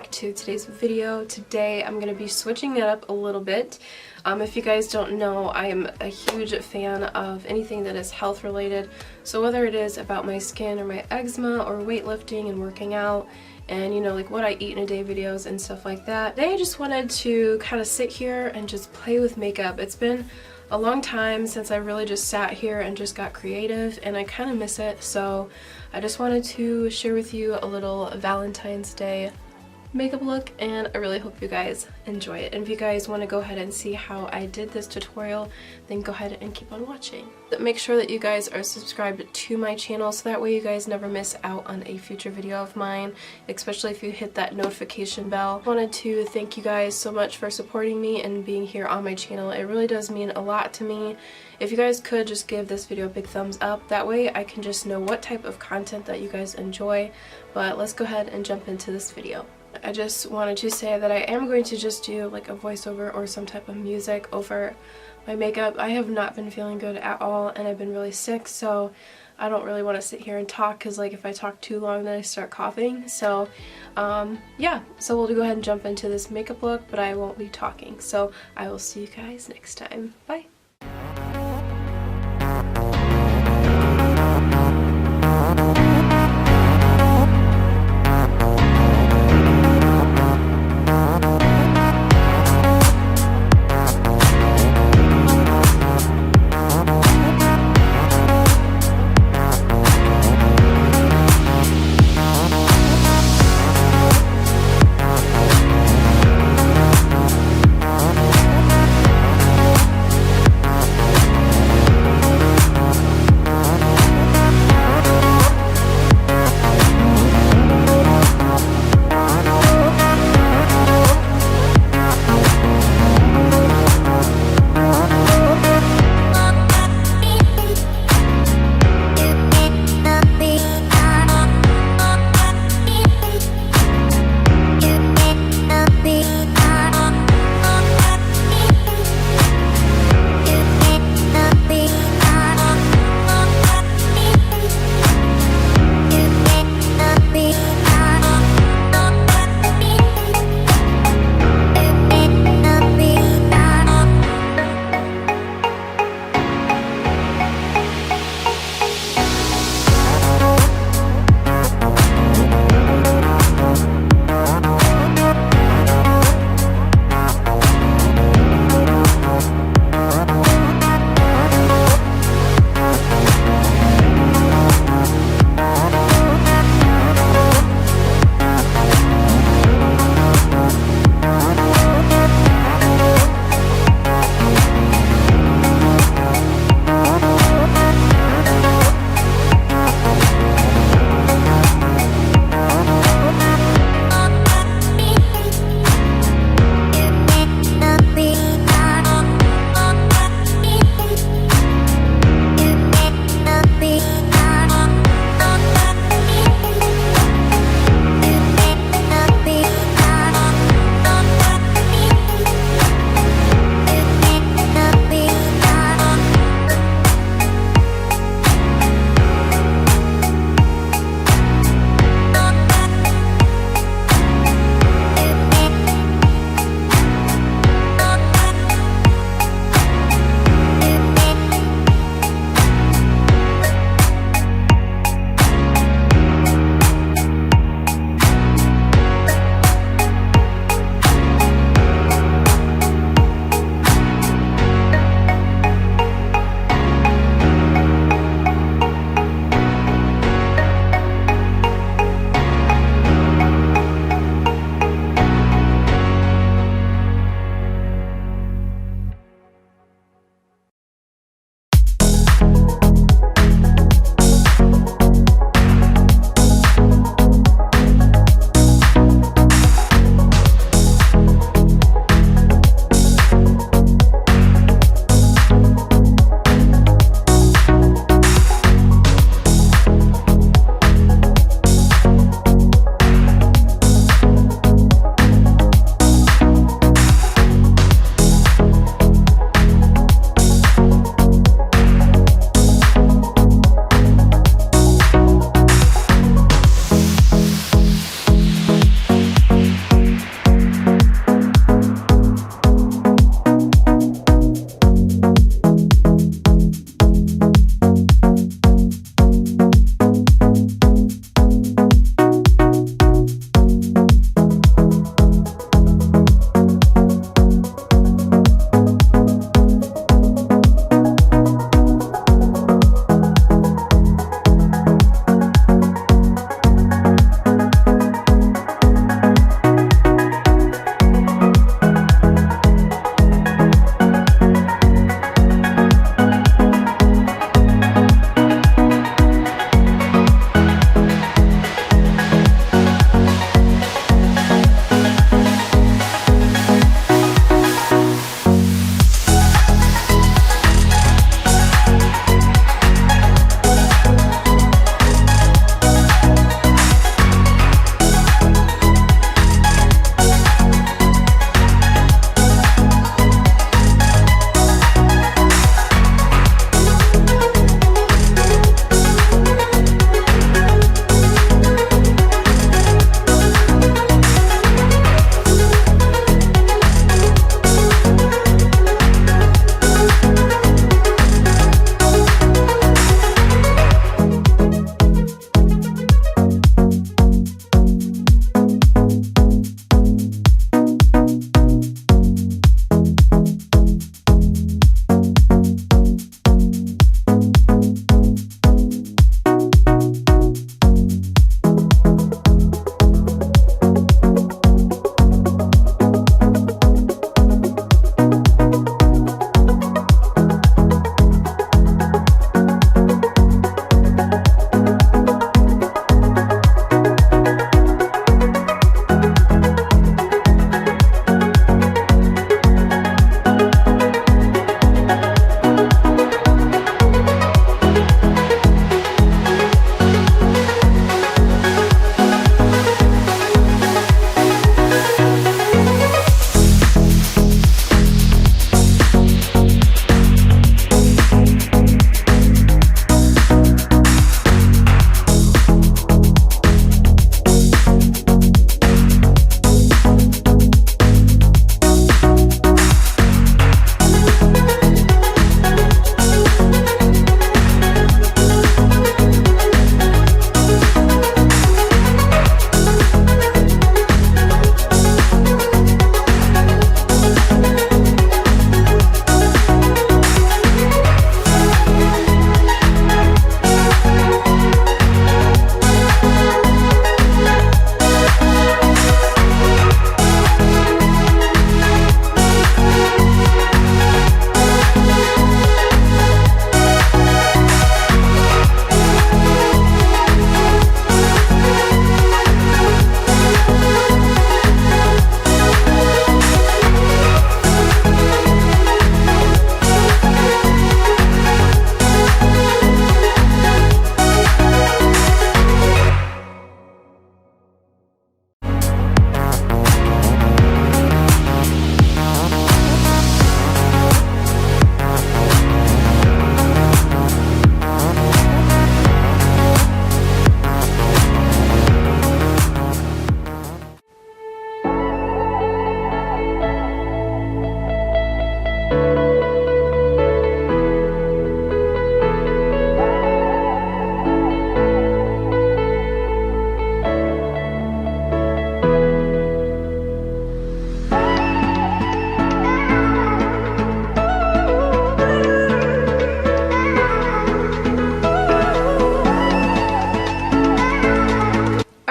back to today's video. Today I'm going to be switching it up a little bit. If you guys don't know, I am a huge fan of anything that is health related. So whether it is about my skin or my eczema or weightlifting and working out and you know, like what I eat in a day videos and stuff like that. Today I just wanted to kind of sit here and just play with makeup. It's been a long time since I really just sat here and just got creative, and I kind of miss it, so I just wanted to share with you a little Valentine's Day makeup look, and I really hope you guys enjoy it. And if you guys want to go ahead and see how I did this tutorial, then go ahead and keep on watching. But make sure that you guys are subscribed to my channel so that way you guys never miss out on a future video of mine, especially if you hit that notification bell. I wanted to thank you guys so much for supporting me and being here on my channel. It really does mean a lot to me. If you guys could just give this video a big thumbs up, that way I can just know what type of content that you guys enjoy. But let's go ahead and jump into this video. I just wanted to say that I am going to just do like a voiceover or some type of music over my makeup. I have not been feeling good at all, and I've been really sick, so I don't really want to sit here and talk because like if I talk too long then I start coughing. So yeah, so we'll go ahead and jump into this makeup look, but I won't be talking. So I will see you guys next time. Bye!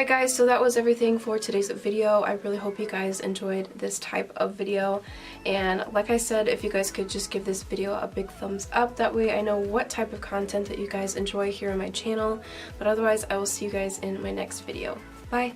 Alright guys, so that was everything for today's video. I really hope you guys enjoyed this type of video, and like I said, if you guys could just give this video a big thumbs up, that way I know what type of content that you guys enjoy here on my channel. But otherwise, I will see you guys in my next video. Bye!